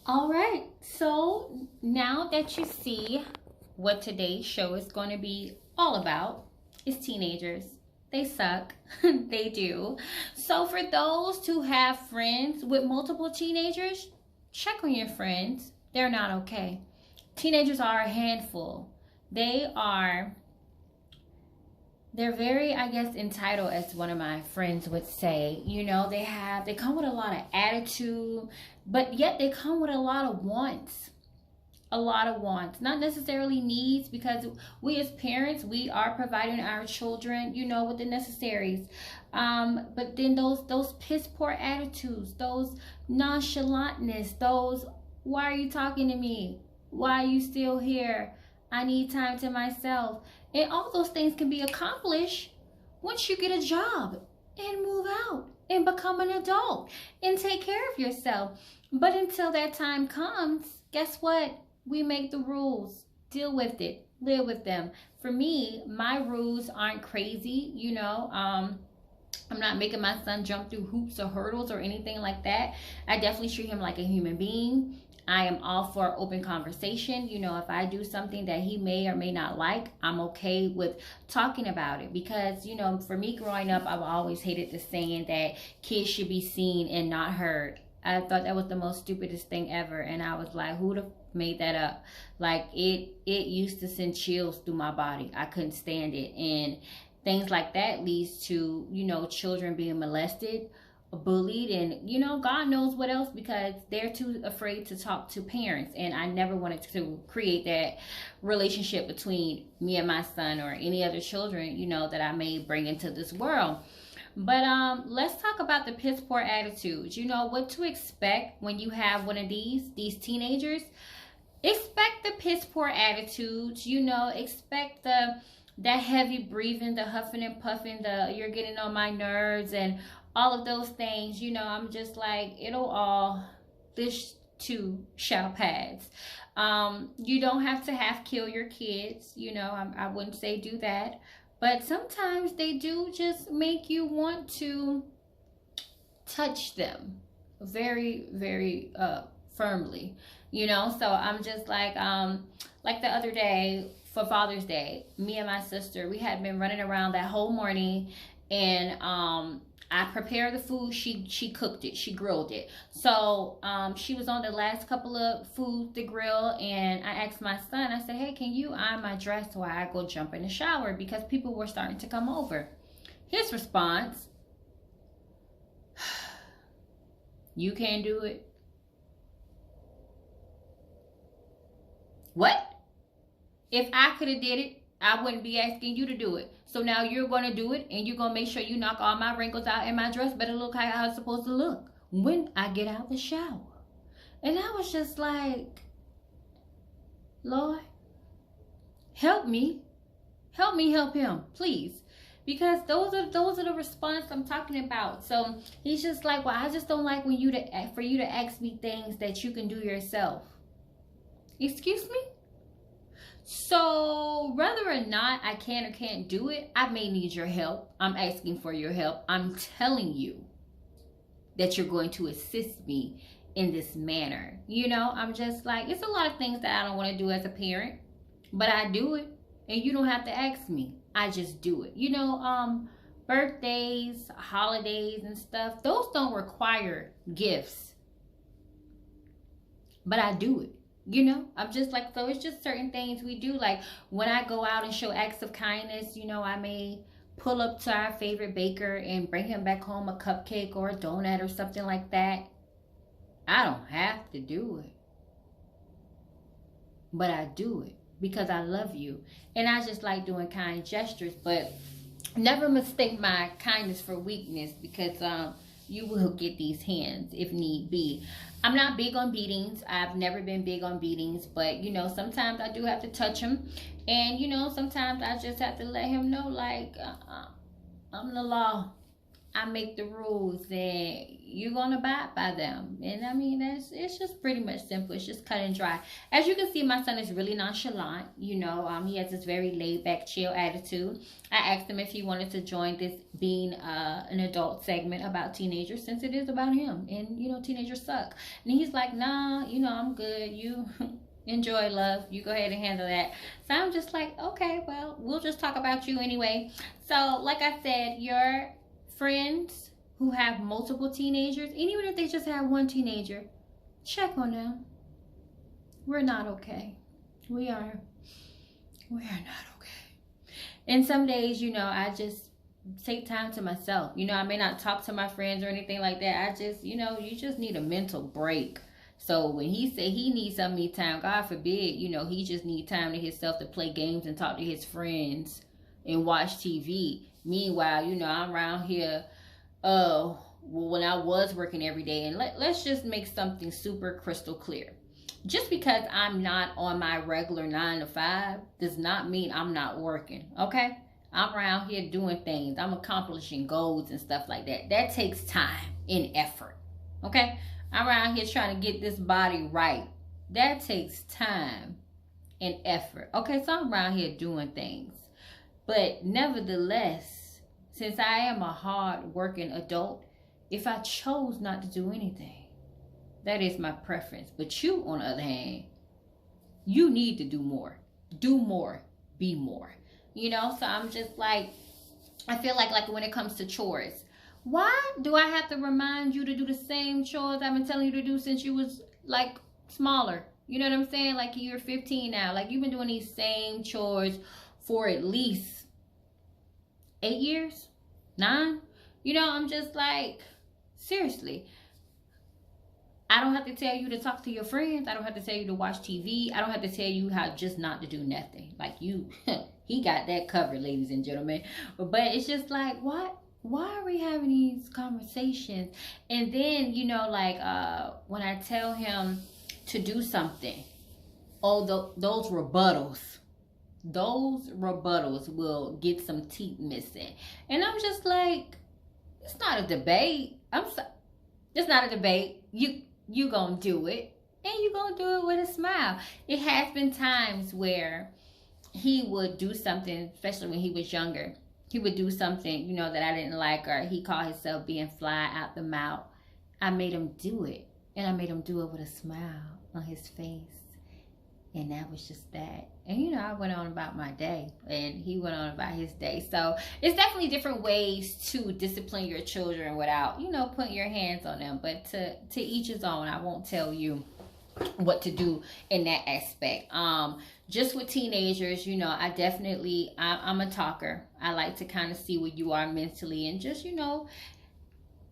All right, so now that you see what today's show is going to be all about, is teenagers. They suck. They do. So, for those who have friends with multiple teenagers, check on your friends. They're not okay. Teenagers are a handful. They are they're very, I guess, entitled, as one of my friends would say. They come with a lot of attitude, but yet they come with a lot of wants. A lot of wants, not necessarily needs, because we as parents, we are providing our children, with the necessaries. But then those piss poor attitudes, those nonchalantness, those, why are you talking to me? Why are you still here? I need time to myself. And all those things can be accomplished once you get a job and move out and become an adult and take care of yourself. But until that time comes, guess what? We make the rules. Deal with it. Live with them. For me, my rules aren't crazy, I'm not making my son jump through hoops or hurdles or anything like that. I definitely treat him like a human being. I am all for open conversation. If I do something that he may or may not like, I'm okay with talking about it. Because, for me growing up, I've always hated the saying that kids should be seen and not heard. I thought that was the most stupidest thing ever. And I was like, who the made that up? Like, it used to send chills through my body. I couldn't stand it. And things like that leads to, children being molested, bullied, and God knows what else, because they're too afraid to talk to parents. And I never wanted to create that relationship between me and my son or any other children, that I may bring into this world. But let's talk about the piss poor attitudes. What to expect when you have one of these teenagers. Expect the piss poor attitudes. Expect that heavy breathing, the huffing and puffing, the you're getting on my nerves, and all of those things. I'm just like, it'll all, this too shall pass. You don't have to kill your kids. I wouldn't say do that, but sometimes they do just make you want to touch them very, very firmly. So I'm just like the other day for Father's Day, me and my sister, we had been running around that whole morning, and I prepared the food. She cooked it. She grilled it. So she was on the last couple of food to grill, and I asked my son, I said, hey, can you iron my dress while I go jump in the shower? Because people were starting to come over. His response, you can't do it. What? If I could have did it, I wouldn't be asking you to do it. So now you're going to do it, and you're going to make sure you knock all my wrinkles out, and my dress better look how it's supposed to look when I get out the shower. And I was just like, Lord, help me. Help me help him, please. Because those are the response I'm talking about. So he's just like, well, I just don't like for you to ask me things that you can do yourself. Excuse me? So whether or not I can or can't do it, I may need your help. I'm asking for your help. I'm telling you that you're going to assist me in this manner. I'm just like, it's a lot of things that I don't want to do as a parent, but I do it. And you don't have to ask me. I just do it. Birthdays, holidays and stuff, those don't require gifts. But I do it. I'm just like, so it's just certain things we do. Like when I go out and show acts of kindness, I may pull up to our favorite baker and bring him back home a cupcake or a donut or something like that. I don't have to do it, but I do it because I love you. And I just like doing kind gestures. But never mistake my kindness for weakness, because you will get these hands if need be. I'm not big on beatings. I've never been big on beatings, but sometimes I do have to touch him, and sometimes I just have to let him know, like, I'm the law. I make the rules and you're gonna abide by them. And I mean, it's just pretty much simple. It's just cut and dry. As you can see, my son is really nonchalant. He has this very laid back, chill attitude. I asked him if he wanted to join this being an adult segment about teenagers, since it is about him. And teenagers suck. And he's like, nah, I'm good. You enjoy, love. You go ahead and handle that. So I'm just like, okay, well, we'll just talk about you anyway. So like I said, your friends who have multiple teenagers, and even if they just have one teenager, check on them. We're not okay. We are not okay. And some days, I just take time to myself. I may not talk to my friends or anything like that. I just, you just need a mental break. So when he said he needs some me time, God forbid, he just need time to himself to play games and talk to his friends and watch TV. Meanwhile, I'm around here, when I was working every day. And let's just make something super crystal clear. Just because I'm not on my regular 9 to 5 does not mean I'm not working, okay? I'm around here doing things. I'm accomplishing goals and stuff like that. That takes time and effort, okay? I'm around here trying to get this body right. That takes time and effort, okay? So I'm around here doing things. But nevertheless, since I am a hard-working adult, if I chose not to do anything, that is my preference. But you, on the other hand, you need to do more. Do more. Be more. So I'm just like, I feel like when it comes to chores, why do I have to remind you to do the same chores I've been telling you to do since you was like smaller? You know what I'm saying? Like you're 15 now. Like you've been doing these same chores for at least 8 years, 9. I'm just like, seriously. I don't have to tell you to talk to your friends. I don't have to tell you to watch TV. I don't have to tell you how just not to do nothing. Like you, he got that covered, ladies and gentlemen. But it's just like, what? Why are we having these conversations? And then, when I tell him to do something, those rebuttals will get some teeth missing. And I'm just like, it's not a debate. It's not a debate. You gonna do it, and you gonna do it with a smile. It has been times where he would do something, especially when he was younger. He would do something, that I didn't like, or he called himself being fly out the mouth. I made him do it, and I made him do it with a smile on his face. And that was just that. And, I went on about my day, and he went on about his day. So it's definitely different ways to discipline your children without, putting your hands on them. But to each his own. I won't tell you what to do in that aspect. Just with teenagers, I'm a talker. I like to kind of see where you are mentally and just,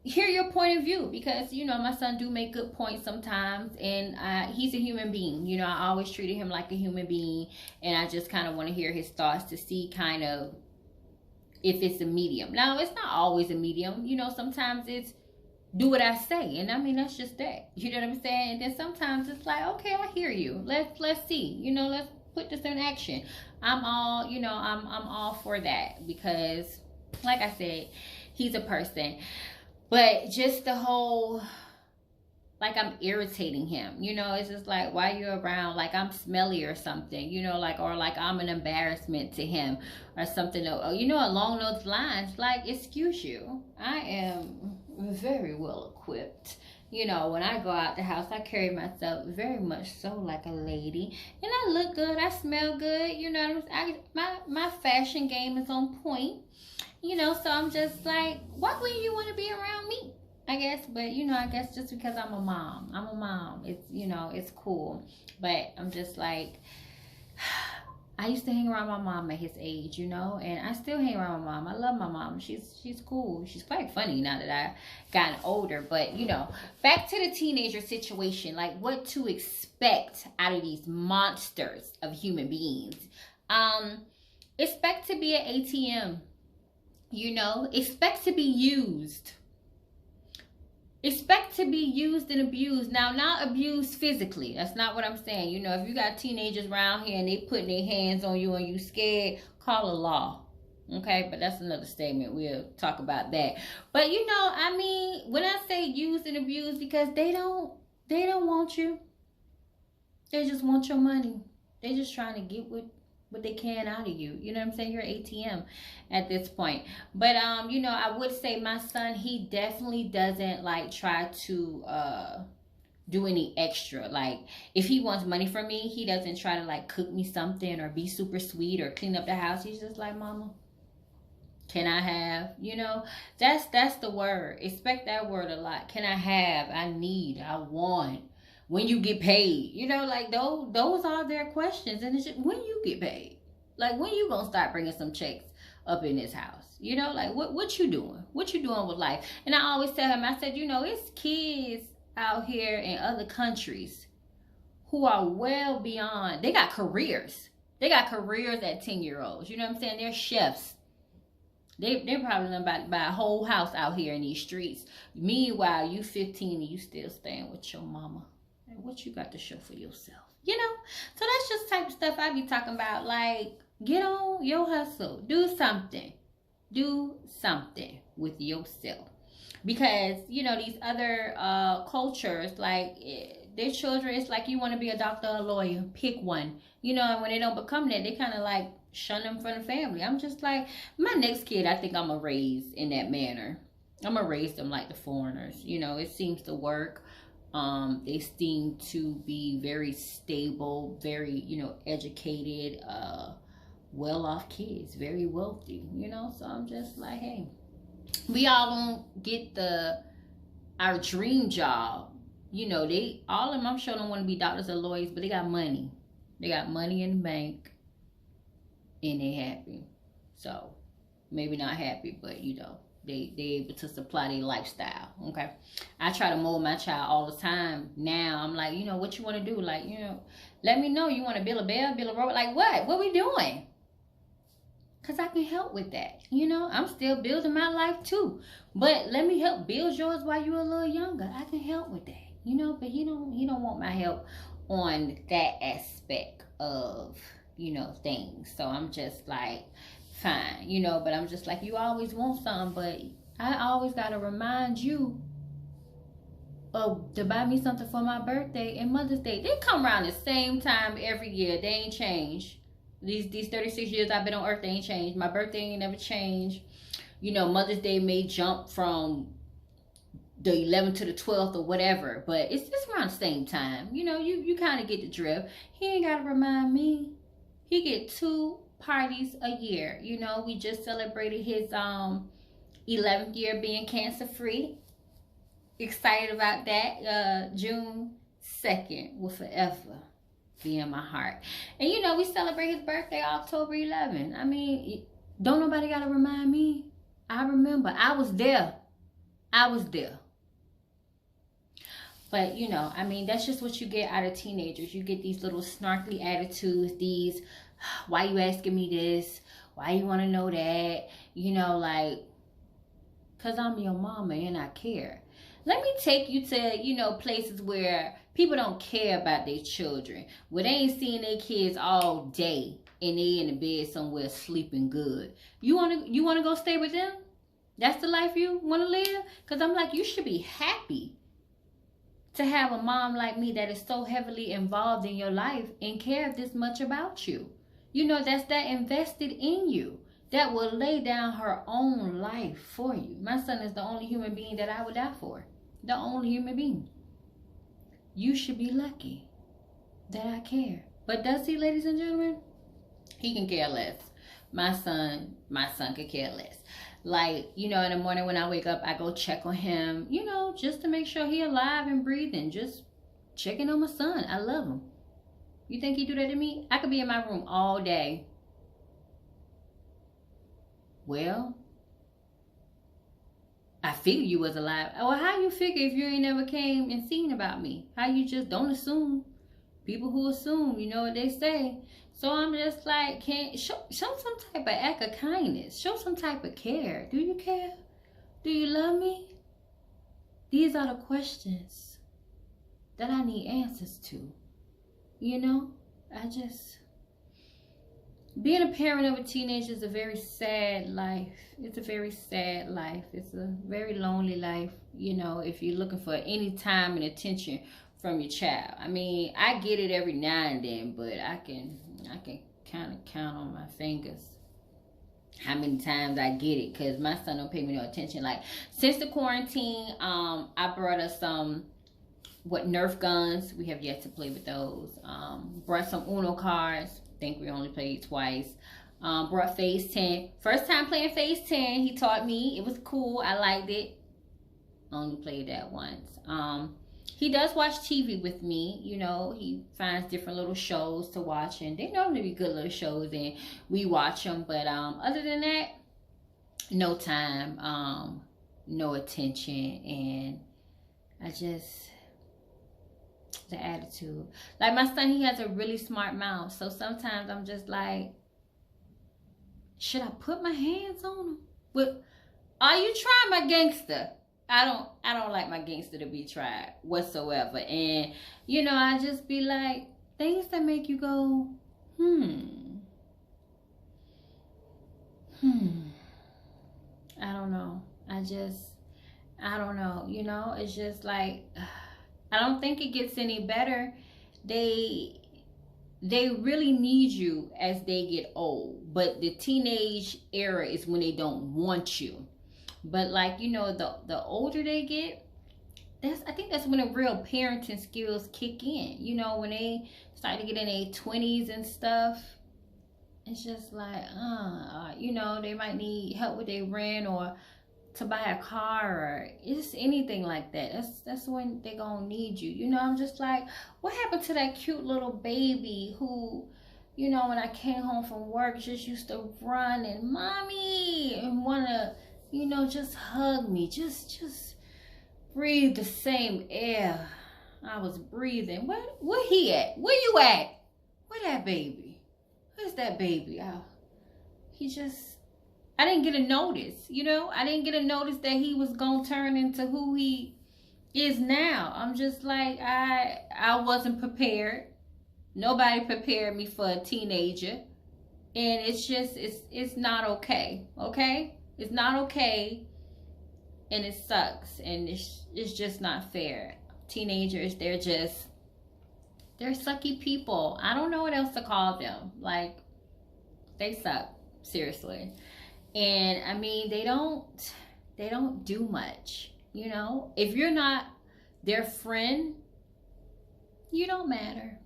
hear your point of view, because my son do make good points sometimes, and he's a human being. I always treated him like a human being, and I just kind of want to hear his thoughts to see kind of if it's a medium. Now, it's not always a medium. Sometimes it's do what I say, and I mean, that's just that. You know what I'm saying? And then sometimes it's like, okay, I hear you. Let's see. Let's put this in action. I'm all I'm all for that, because like I said, he's a person. But just the whole, like I'm irritating him, it's just like, why you around, like I'm smelly or something, or like I'm an embarrassment to him or something, along those lines. Like, excuse you, I am very well equipped. When I go out the house, I carry myself very much so like a lady, and I look good, I smell good, my fashion game is on point. So I'm just like, why wouldn't you want to be around me? I guess, but I guess just because I'm a mom. It's, it's cool. But I'm just like, I used to hang around my mom at his age, and I still hang around my mom. I love my mom. She's cool. She's quite funny now that I've gotten older. But, back to the teenager situation, like what to expect out of these monsters of human beings. Expect to be an ATM. Expect to be used. Expect to be used and abused. Now, not abused physically. That's not what I'm saying. If you got teenagers around here and they putting their hands on you and you scared, call a law. Okay, but that's another statement. We'll talk about that. But you know, I mean, when I say use and abuse, because they don't want you. They just want your money. They just trying to get what they can out of you. You know what I'm saying? You're ATM at this point. But you know, I would say my son, he definitely doesn't like try to do any extra. Like if he wants money from me, he doesn't try to like cook me something or be super sweet or clean up the house. He's just like, Mama, can I have? You know, that's the word. Expect that word a lot. Can I have? I need. I want. When you get paid, you know, like those are their questions. And it's just, when you get paid, like when you gonna start bringing some checks up in this house? You know, like what you doing? What you doing with life? And I always tell him, I said, you know, it's kids out here in other countries who are well beyond. They got careers. They got careers at 10-year-olds. You know what I'm saying? They're chefs. They're probably about to buy a whole house out here in these streets. Meanwhile, you 15 and you still staying with your mama. And what you got to show for yourself? You know? So that's just type of stuff I be talking about. Like, get on your hustle. Do something. Do something with yourself. Because, you know, these other cultures, like, their children, it's like you want to be a doctor or a lawyer. Pick one. You know, and when they don't become that, they kind of like shun them from the family. I'm just like, my next kid, I think I'm going to raise in that manner. I'm going to raise them like the foreigners. You know, it seems to work. They seem to be very stable, very, you know, educated, well-off kids, very wealthy, you know. So I'm just like, hey, we all don't get our dream job. You know, all of them, I'm sure, don't want to be doctors or lawyers, but they got money. They got money in the bank, and they happy. So maybe not happy, but you know, they able to supply their lifestyle. Okay, I try to mold my child all the time. Now I'm like, you know, what you want to do? Like, you know, let me know. You want to build a bell, build a robot? Like what we doing? Because I can help with that. You know, I'm still building my life too, but let me help build yours while you're a little younger. I can help with that. You know, but he don't want my help on that aspect of, you know, things. So I'm just like, fine, you know, but I'm just like, you always want something, but I always got to remind you to buy me something for my birthday and Mother's Day. They come around the same time every year. They ain't changed. These 36 years I've been on earth, they ain't changed. My birthday ain't never changed. You know, Mother's Day may jump from the 11th to the 12th or whatever, but it's around the same time. You know, you kind of get the drift. He ain't got to remind me. He get 2 parties a year. You know, we just celebrated his 11th year being cancer free. Excited about that. June 2nd will forever be in my heart. And you know, we celebrate his birthday October 11th. I mean, don't nobody gotta remind me. I remember. I was there. But you know, I mean, that's just what you get out of teenagers. You get these little snarky attitudes, these, why you asking me this? Why you want to know that? You know, like, because I'm your mama and I care. Let me take you to, you know, places where people don't care about their children, where they ain't seeing their kids all day and they in the bed somewhere sleeping good. You wanna go stay with them? That's the life you want to live? Because I'm like, you should be happy to have a mom like me that is so heavily involved in your life and care this much about you. You know, that's that invested in you, that will lay down her own life for you. My son is the only human being that I would die for. The only human being. You should be lucky that I care. But does he, ladies and gentlemen? He can care less. My son could care less. Like, you know, in the morning when I wake up, I go check on him, you know, just to make sure he alive and breathing. Just checking on my son. I love him. You think he do that to me? I could be in my room all day. Well, I figured you was alive. Well, how you figure if you ain't never came and seen about me? How you just don't assume? People who assume, you know what they say. So I'm just like, show some type of act of kindness. Show some type of care. Do you care? Do you love me? These are the questions that I need answers to. You know, being a parent of a teenager is a very sad life. It's a very sad life. It's a very lonely life, you know, if you're looking for any time and attention from your child. I mean, I get it every now and then, but I can kind of count on my fingers how many times I get it, because my son don't pay me no attention. Like, since the quarantine, I brought us some Nerf guns. We have yet to play with those. Brought some Uno cards. Think we only played twice. Brought Phase 10. First time playing Phase 10. He taught me. It was cool. I liked it. Only played that once. He does watch TV with me. You know, he finds different little shows to watch, and they normally be good little shows, and we watch them. But other than that, no time, no attention, and I just, the attitude. Like, my son, he has a really smart mouth, so sometimes I'm just like, should I put my hands on him? What, are you trying my gangster? I don't like my gangster to be tried whatsoever. And, you know, I just be like, things that make you go, I don't know. I don't know. You know, it's just like, I don't think it gets any better. They really need you as they get old. But the teenage era is when they don't want you. But, like, you know, the older they get, I think that's when the real parenting skills kick in. You know, when they start to get in their 20s and stuff, it's just like, you know, they might need help with their rent or to buy a car or just anything like that. That's when they're gonna need you. You know, I'm just like, what happened to that cute little baby who, you know, when I came home from work, just used to run and mommy and wanna, you know, just hug me, just breathe the same air I was breathing. Where he at? Where you at? Where that baby? Where's that baby? I didn't get a notice, you know? I didn't get a notice that he was gonna turn into who he is now. I'm just like, I wasn't prepared. Nobody prepared me for a teenager. And it's just, it's not okay, okay? It's not okay, and it sucks, and it's just not fair. Teenagers, they're sucky people. I don't know what else to call them. Like, they suck, seriously. And I mean, they don't do much, you know? If you're not their friend, you don't matter.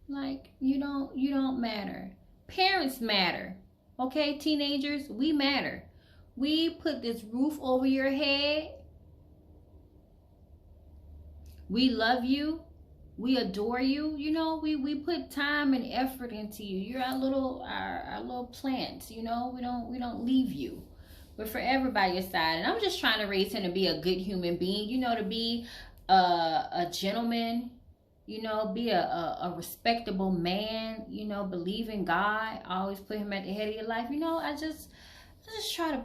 Like, you don't matter. Parents matter, okay? Teenagers, we matter. We put this roof over your head. We love you. We adore you. You know, we put time and effort into you. You're our little plants, you know. We don't leave you. We're forever by your side. And I'm just trying to raise him to be a good human being, you know, to be a gentleman, you know, be a respectable man, you know, believe in God, always put him at the head of your life. You know, I just try to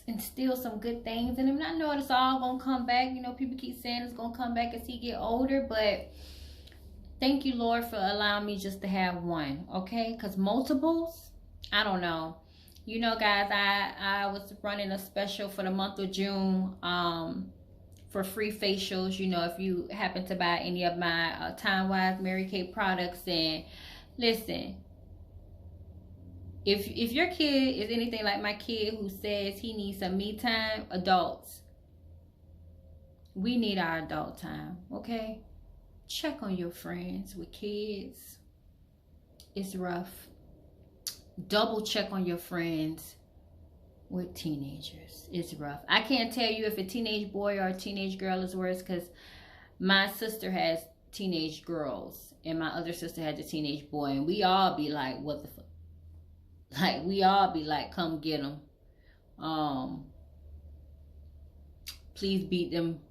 instill some good things in him. And I know it's all gonna come back. You know, people keep saying it's gonna come back as he get older, but thank you, Lord, for allowing me just to have one, okay? Because multiples, I don't know. You know, guys, I was running a special for the month of June for free facials. You know, if you happen to buy any of my Time Wise Mary Kay products, and listen, if your kid is anything like my kid who says he needs some me time, adults, we need our adult time, okay? Check on your friends with kids. It's rough. Double check on your friends with teenagers. It's rough. I can't tell you if a teenage boy or a teenage girl is worse, because my sister has teenage girls and my other sister had a teenage boy, and we all be like, what the fuck? Like, we all be like, come get them. Please beat them.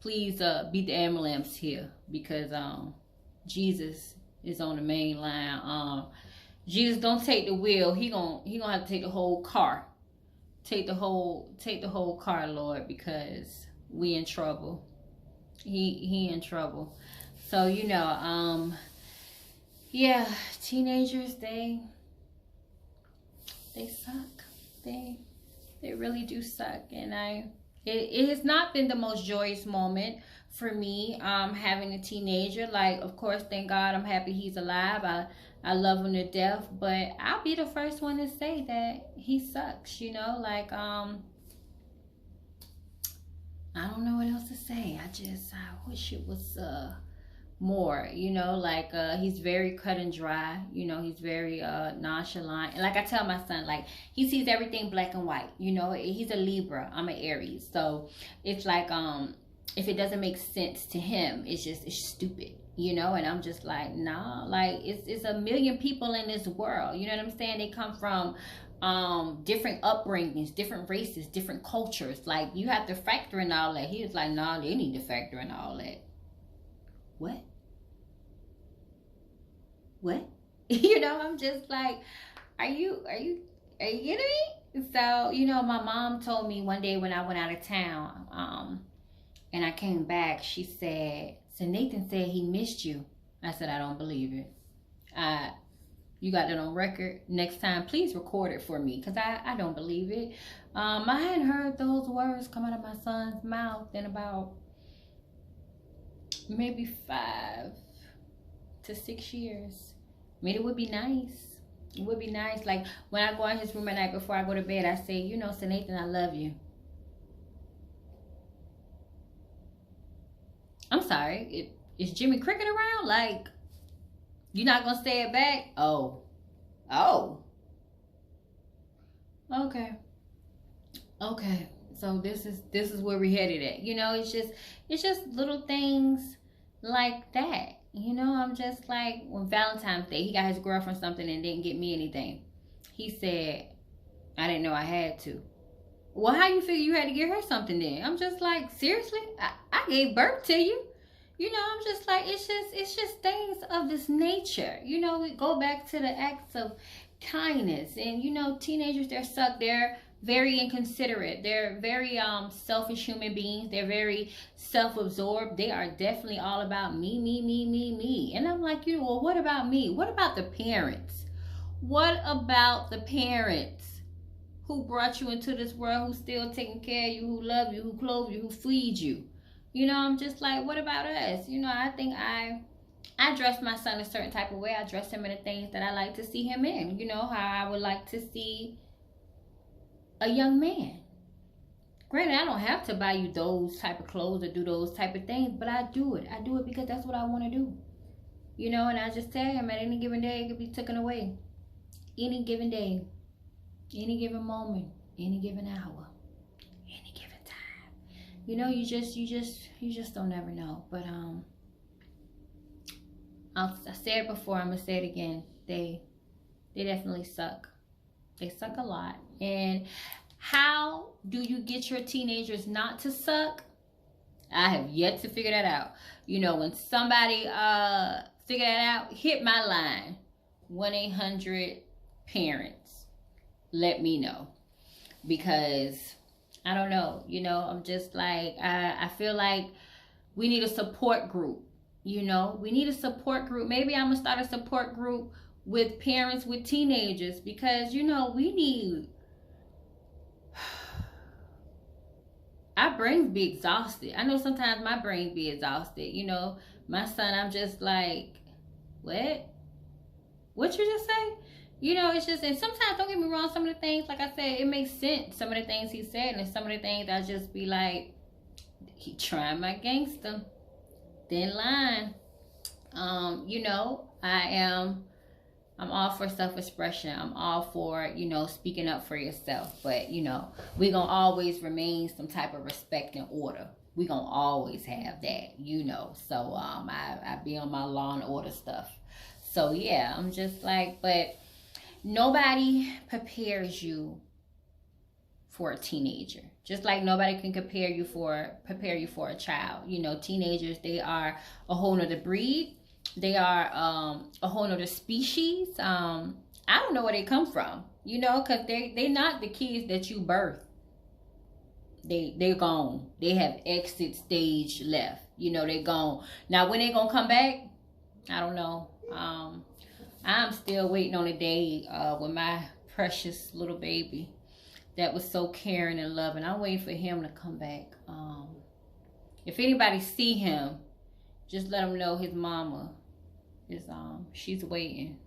Please beat the ambulance here, because Jesus is on the main line. Jesus don't take the wheel. He gonna have to take the whole car. Take the whole car, Lord, because we in trouble. He in trouble. So, you know, Yeah, teenagers, they suck. They really do suck. And it has not been the most joyous moment for me, having a teenager. Like, of course, thank God I'm happy he's alive. I love him to death, but I'll be the first one to say that he sucks, you know? Like, I don't know what else to say. I wish it was more, you know, like he's very cut and dry, you know, he's very nonchalant. And like I tell my son, like, he sees everything black and white, you know. He's a Libra, I'm an Aries, so it's like if it doesn't make sense to him, it's stupid, you know. And I'm just like, nah, like it's a million people in this world, you know what I'm saying? They come from different upbringings, different races, different cultures. Like, you have to factor in all that. He was like, nah, they need to factor in all that. What? You know, I'm just like, are you kidding me? So, you know, my mom told me one day when I went out of town, and I came back, she said, so Nathan said he missed you. I said, I don't believe it. You got that on record? Next time, please record it for me, because I don't believe it. I hadn't heard those words come out of my son's mouth in about maybe 5 to 6 years. I mean, it would be nice. It would be nice. Like, when I go in his room at night before I go to bed, I say, you know, so Nathan, I love you. I'm sorry. Is Jimmy Cricket around? Like, you're not gonna say it back? Oh. Okay. So this is where we headed at. You know, it's just little things like that. You know, I'm just like, when Valentine's Day, he got his girlfriend something and didn't get me anything. He said, I didn't know I had to. Well, how you figure you had to get her something then? I'm just like, seriously? I gave birth to you. You know, I'm just like, it's just things of this nature. You know, we go back to the acts of kindness. And, you know, teenagers, they're very inconsiderate. They're very selfish human beings. They're very self-absorbed. They are definitely all about me. And I'm like, you know, well, what about me? What about the parents? What about the parents who brought you into this world, who's still taking care of you, who love you, who clothe you, who feed you? You know, I'm just like, what about us? You know, I think I dress my son a certain type of way. I dress him in the things that I like to see him in. You know, how I would like to see a young man. Granted, I don't have to buy you those type of clothes or do those type of things, but I do it. I do it because that's what I want to do. You know, and I just tell him, at any given day, it could be taken away. Any given day, any given moment, any given hour, any given time. You know, you just don't ever know. But I said it before, I'm gonna say it again. They definitely suck. They suck a lot. And how do you get your teenagers not to suck? I have yet to figure that out. You know, when somebody figure that out, hit my line, 1-800-PARENTS. Let me know, because I don't know. You know, I'm just like, I feel like we need a support group. You know, we need a support group. Maybe I'm gonna start a support group with parents with teenagers, because, you know, we need, our brains be exhausted. I know sometimes my brain be exhausted. You know, my son, I'm just like, what you just say? You know, it's just, and sometimes, don't get me wrong, some of the things, like I said, it makes sense, some of the things he said, and some of the things I just be like, he trying my gangster, thin line. You know, I'm all for self-expression. I'm all for, you know, speaking up for yourself. But, you know, we gonna always remain some type of respect and order. We gonna always have that, you know. So, I be on my law and order stuff. So, yeah, I'm just like, but nobody prepares you for a teenager. Just like nobody can prepare you for a child. You know, teenagers, they are a whole nother breed. They are a whole nother species. I don't know where they come from, you know, because they not the kids that you birth. They're gone. They have exit stage left. You know, they're gone. Now, when they gonna come back, I don't know. I'm still waiting on a day with my precious little baby that was so caring and loving. I'm waiting for him to come back. If anybody see him, just let him know his mama is she's waiting.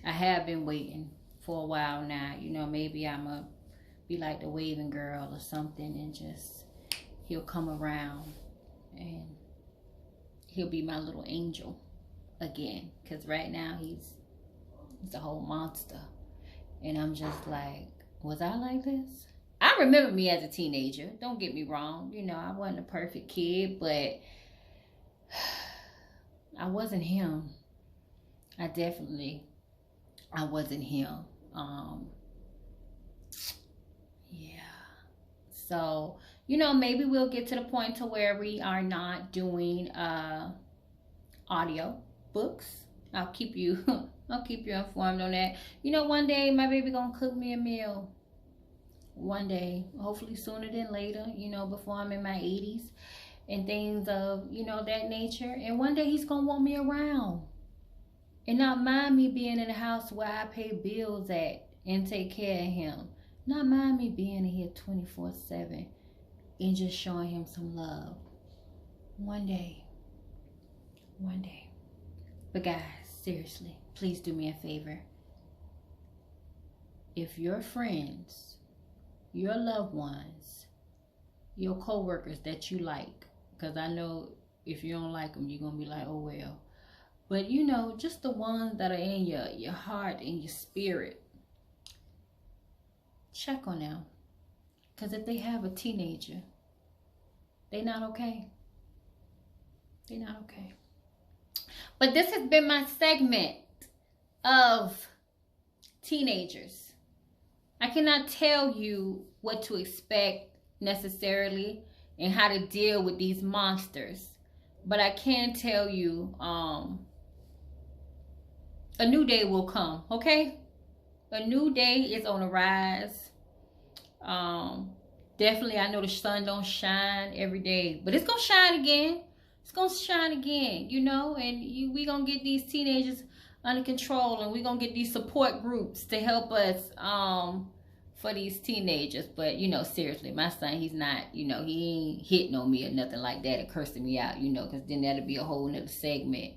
I have been waiting for a while now. You know, maybe I'ma be like the waving girl or something, and just he'll come around and he'll be my little angel again. Cause right now he's a whole monster, and I'm just like, was I like this? I remember me as a teenager. Don't get me wrong. You know, I wasn't a perfect kid, but I wasn't him. I wasn't him. Yeah. So, you know, maybe we'll get to the point to where we are not doing audio books. I'll keep you informed on that. You know, one day my baby gonna cook me a meal. One day, hopefully sooner than later, you know, before I'm in my 80s and things of, you know, that nature. And one day he's gonna want me around and not mind me being in the house where I pay bills at and take care of him. Not mind me being in here 24/7 and just showing him some love. One day. But guys, seriously, please do me a favor. If your friends, your loved ones, your co-workers that you like, because I know if you don't like them, you're going to be like, oh well. But you know, just the ones that are in your heart and your spirit, check on them. Because if they have a teenager, they're not okay. They're not okay. But this has been my segment of teenagers. I cannot tell you what to expect necessarily and how to deal with these monsters. But I can tell you a new day will come, okay? A new day is on the rise. Definitely, I know the sun don't shine every day, but it's going to shine again. It's going to shine again, you know, and we going to get these teenagers under control, and we're going to get these support groups to help us for these teenagers. But, you know, seriously, my son, he's not, you know, he ain't hitting on me or nothing like that or cursing me out, you know, because then that'll be a whole nother segment,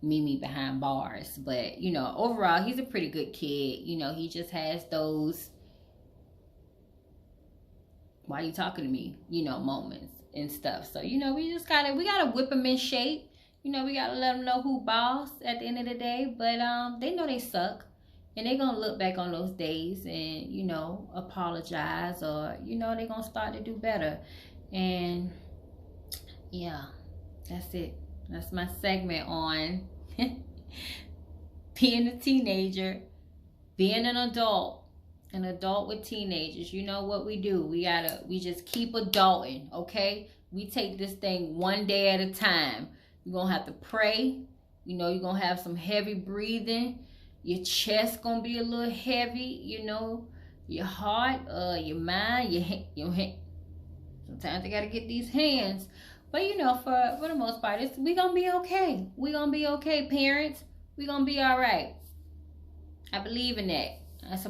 me behind bars. But, you know, overall, he's a pretty good kid. You know, he just has those, why are you talking to me, you know, moments and stuff. So, you know, we gotta whip them in shape. You know, we gotta let them know who boss at the end of the day. But they know they suck, and they're gonna look back on those days and, you know, apologize, or, you know, they're gonna start to do better. And yeah, that's it. That's my segment on being a teenager, being an adult with teenagers. You know what we do? We just keep adulting, okay? We take this thing one day at a time. You're going to have to pray. You know, you're going to have some heavy breathing. Your chest going to be a little heavy, you know. Your heart, your mind, your hand. Sometimes you got to get these hands. But, you know, for the most part, we're going to be okay. We're going to be okay, parents. We're going to be all right. I believe in that.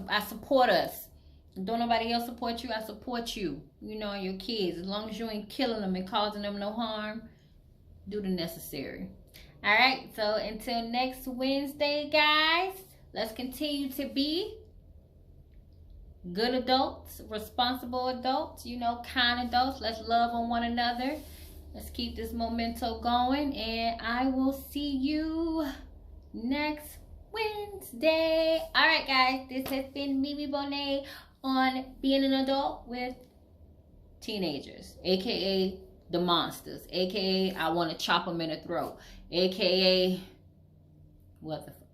I support us. Don't nobody else support you, I support you. You know, your kids. As long as you ain't killing them and causing them no harm, do the necessary. All right, so until next Wednesday, guys, let's continue to be good adults, responsible adults, you know, kind adults. Let's love on one another. Let's keep this memento going, and I will see you next Wednesday. All right, guys, this has been Mimi Bonet on being an adult with teenagers, aka the monsters, aka I want to chop them in the throat, aka what the fuck.